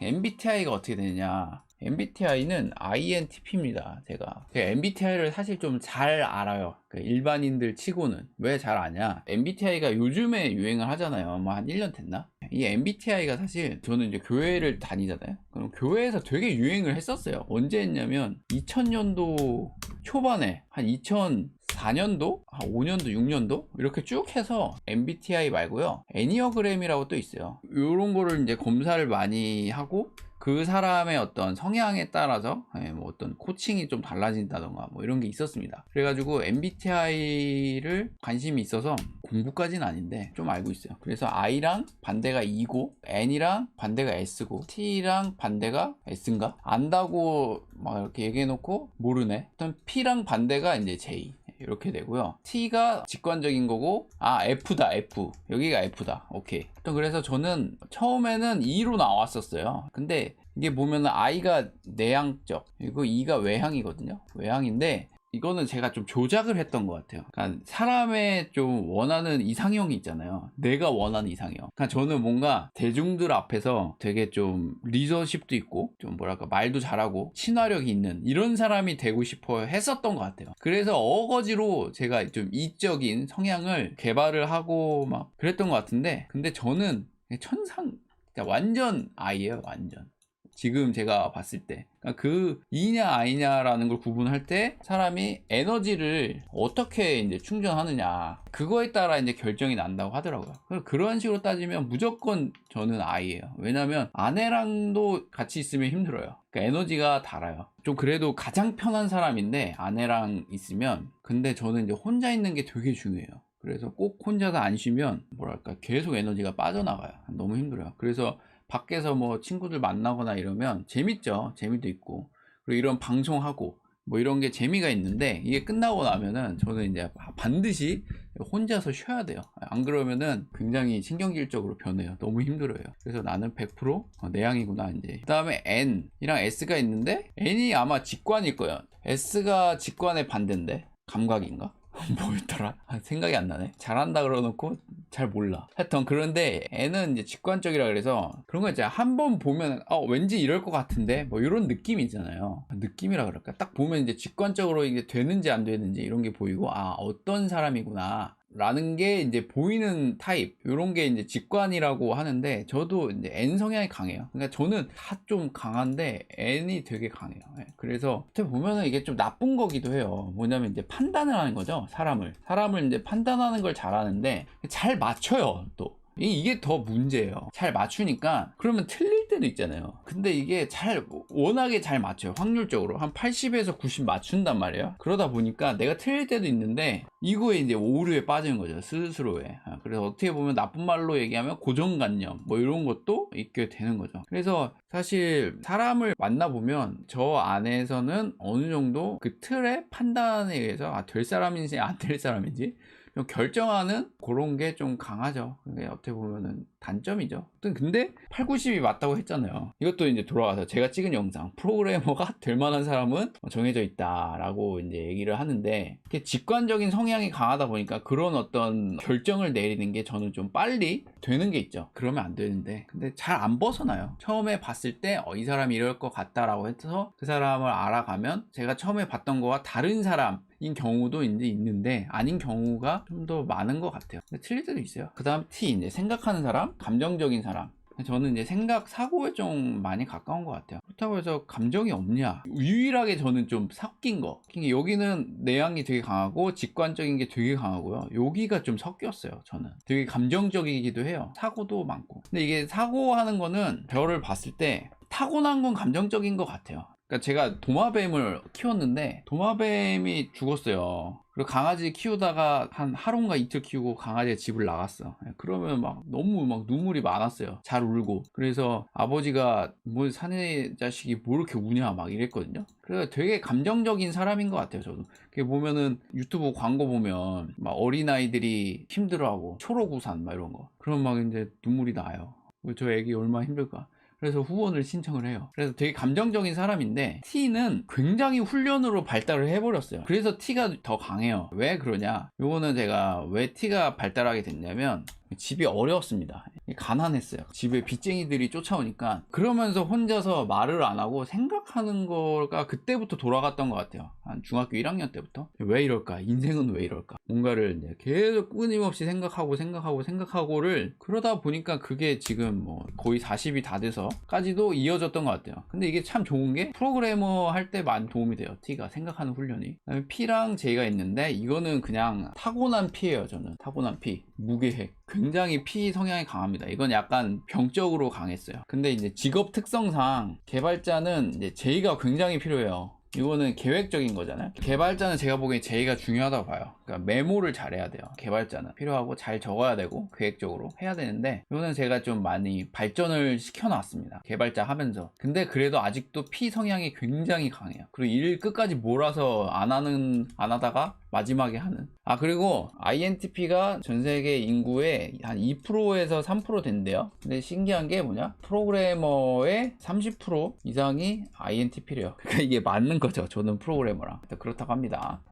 MBTI가 어떻게 되느냐. MBTI는 INTP입니다. 제가 MBTI를 사실 좀 잘 알아요. 일반인들 치고는. 왜 잘 아냐? MBTI가 요즘에 유행을 하잖아요. 뭐 한 1년 됐나? 이 MBTI가 사실 저는 이제 교회를 다니잖아요. 그럼 교회에서 되게 유행을 했었어요. 언제 했냐면 2000년도 초반에 한 2004년도, 한 5년도, 6년도 이렇게 쭉 해서 MBTI 말고요. 애니어그램이라고 또 있어요. 이런 거를 이제 검사를 많이 하고 그 사람의 어떤 성향에 따라서 뭐 어떤 코칭이 좀 달라진다던가 뭐 이런 게 있었습니다. 그래가지고 MBTI를 관심이 있어서 공부까지는 아닌데 좀 알고 있어요. 그래서 I랑 반대가 E고, N이랑 반대가 S고, T랑 반대가 S인가? 안다고 막 이렇게 얘기해놓고 모르네. 일단 P랑 반대가 이제 J. 이렇게 되고요. T가 직관적인 거고, F다, F. 여기가 F다. 오케이. 그래서 저는 처음에는 E로 나왔었어요. 근데 이게 보면은 I가 내향적, 그리고 E가 외향이거든요. 외향인데, 이거는 제가 좀 조작을 했던 것 같아요. 그러니까 사람의 좀 원하는 이상형이 있잖아요. 내가 원하는 이상형. 그러니까 저는 뭔가 대중들 앞에서 되게 좀 리더십도 있고 좀 뭐랄까 말도 잘하고 친화력이 있는 이런 사람이 되고 싶어 했었던 것 같아요. 그래서 어거지로 제가 좀 이적인 성향을 개발을 하고 막 그랬던 것 같은데, 근데 저는 천상 완전 I예요. 완전. 지금 제가 봤을 때 그 E냐 I냐라는 걸 구분할 때 사람이 에너지를 어떻게 이제 충전하느냐 그거에 따라 이제 결정이 난다고 하더라고요. 그런 식으로 따지면 무조건 저는 I예요. 왜냐면 아내랑도 같이 있으면 힘들어요. 그러니까 에너지가 달아요. 좀 그래도 가장 편한 사람인데 아내랑 있으면, 근데 저는 이제 혼자 있는 게 되게 중요해요. 그래서 꼭 혼자서 안 쉬면 뭐랄까 계속 에너지가 빠져나가요. 너무 힘들어요. 그래서 밖에서 뭐 친구들 만나거나 이러면 재밌죠. 재미도 있고. 그리고 이런 방송하고 뭐 이런 게 재미가 있는데, 이게 끝나고 나면은 저는 이제 반드시 혼자서 쉬어야 돼요. 안 그러면은 굉장히 신경질적으로 변해요. 너무 힘들어요. 그래서 나는 100% 내향이구나 이제. 그 다음에 N이랑 S가 있는데, N이 아마 직관일 거예요. S가 직관의 반대인데 감각인가? 뭐였더라? 생각이 안 나네. 잘한다 그러놓고 잘 몰라. 하여튼 그런데 애는 이제 직관적이라 그래서 그런 거 있잖아요. 한번 보면 왠지 이럴 것 같은데 뭐 이런 느낌이 있잖아요. 느낌이라 그럴까? 딱 보면 이제 직관적으로 이게 되는지 안 되는지 이런 게 보이고, 어떤 사람이구나 라는 게 이제 보이는 타입, 이런 게 이제 직관이라고 하는데, 저도 이제 N 성향이 강해요. 그러니까 저는 다 좀 강한데 N이 되게 강해요. 그래서 어떻게 보면은 이게 좀 나쁜 거기도 해요. 뭐냐면 이제 판단을 하는 거죠. 사람을 이제 판단하는 걸 잘하는데 잘 맞춰요. 또 이게 더 문제예요. 잘 맞추니까 그러면 틀릴 때도 있잖아요. 근데 이게 워낙에 잘 맞춰요. 확률적으로 한 80에서 90 맞춘단 말이에요. 그러다 보니까 내가 틀릴 때도 있는데 이거에 이제 오류에 빠지는 거죠. 스스로에. 그래서 어떻게 보면 나쁜 말로 얘기하면 고정관념 뭐 이런 것도 있게 되는 거죠. 그래서 사실 사람을 만나보면 저 안에서는 어느 정도 그 틀의 판단에 의해서 될 사람인지 안 될 사람인지 좀 결정하는 그런 게 좀 강하죠. 그게 어떻게 보면은 단점이죠. 근데 8, 90이 맞다고 했잖아요. 이것도 이제 돌아가서 제가 찍은 영상, 프로그래머가 될 만한 사람은 정해져 있다라고 이제 얘기를 하는데, 직관적인 성향이 강하다 보니까 그런 어떤 결정을 내리는 게 저는 좀 빨리 되는 게 있죠. 그러면 안 되는데, 근데 잘 안 벗어나요. 처음에 봤을 때 이 사람이 이럴 것 같다라고 해서 그 사람을 알아가면 제가 처음에 봤던 거와 다른 사람인 경우도 이제 있는데, 아닌 경우가 좀 더 많은 것 같아요. 근데 틀릴 때도 있어요. 그 다음 T, 이제 생각하는 사람, 감정적인 사람. 저는 이제 사고에 좀 많이 가까운 것 같아요. 그렇다고 해서 감정이 없냐? 유일하게 저는 좀 섞인 거. 여기는 내향이 되게 강하고 직관적인 게 되게 강하고요. 여기가 좀 섞였어요. 저는 되게 감정적이기도 해요. 사고도 많고. 근데 이게 사고하는 거는 저를 봤을 때 타고난 건 감정적인 것 같아요. 그러니까 제가 도마뱀을 키웠는데 도마뱀이 죽었어요. 그리고 강아지 키우다가 한 하루인가 이틀 키우고 강아지가 집을 나갔어. 그러면 막 너무 막 눈물이 많았어요. 잘 울고. 그래서 아버지가 뭐 사내 자식이 뭐 이렇게 우냐 막 이랬거든요. 그래서 되게 감정적인 사람인 것 같아요. 저도 그게 보면은 유튜브 광고 보면 막 어린아이들이 힘들어하고 초록우산 막 이런 거, 그럼 막 이제 눈물이 나요. 저 애기 얼마나 힘들까. 그래서 후원을 신청을 해요. 그래서 되게 감정적인 사람인데 T는 굉장히 훈련으로 발달을 해버렸어요. 그래서 T가 더 강해요. 왜 그러냐? 요거는 제가 왜 T가 발달하게 됐냐면 집이 어려웠습니다. 가난했어요. 집에 빚쟁이들이 쫓아오니까 그러면서 혼자서 말을 안 하고 생각하는 거가 그때부터 돌아갔던 것 같아요. 한 중학교 1학년 때부터 왜 이럴까? 인생은 왜 이럴까? 뭔가를 계속 끊임없이 생각하고를 그러다 보니까 그게 지금 뭐 거의 40이 다 돼서까지도 이어졌던 것 같아요. 근데 이게 참 좋은 게 프로그래머 할 때 많이 도움이 돼요. T가 생각하는 훈련이. P랑 J가 있는데 이거는 그냥 타고난 P예요. 저는 타고난 P. 무계획. 굉장히 P 성향이 강합니다. 이건 약간 병적으로 강했어요. 근데 이제 직업 특성상 개발자는 이제 J가 굉장히 필요해요. 이거는 계획적인 거잖아요. 개발자는 제가 보기엔 J가 중요하다고 봐요. 그러니까 메모를 잘해야 돼요. 개발자는 필요하고 잘 적어야 되고 계획적으로 해야 되는데 이거는 제가 좀 많이 발전을 시켜놨습니다. 개발자 하면서. 근데 그래도 아직도 P 성향이 굉장히 강해요. 그리고 일 끝까지 몰아서 안 하다가 마지막에 하는. 그리고 INTP가 전 세계 인구의 한 2%에서 3% 된대요. 근데 신기한 게 뭐냐? 프로그래머의 30% 이상이 INTP래요. 그러니까 이게 맞는 거죠. 저는 프로그래머랑. 그렇다고 합니다.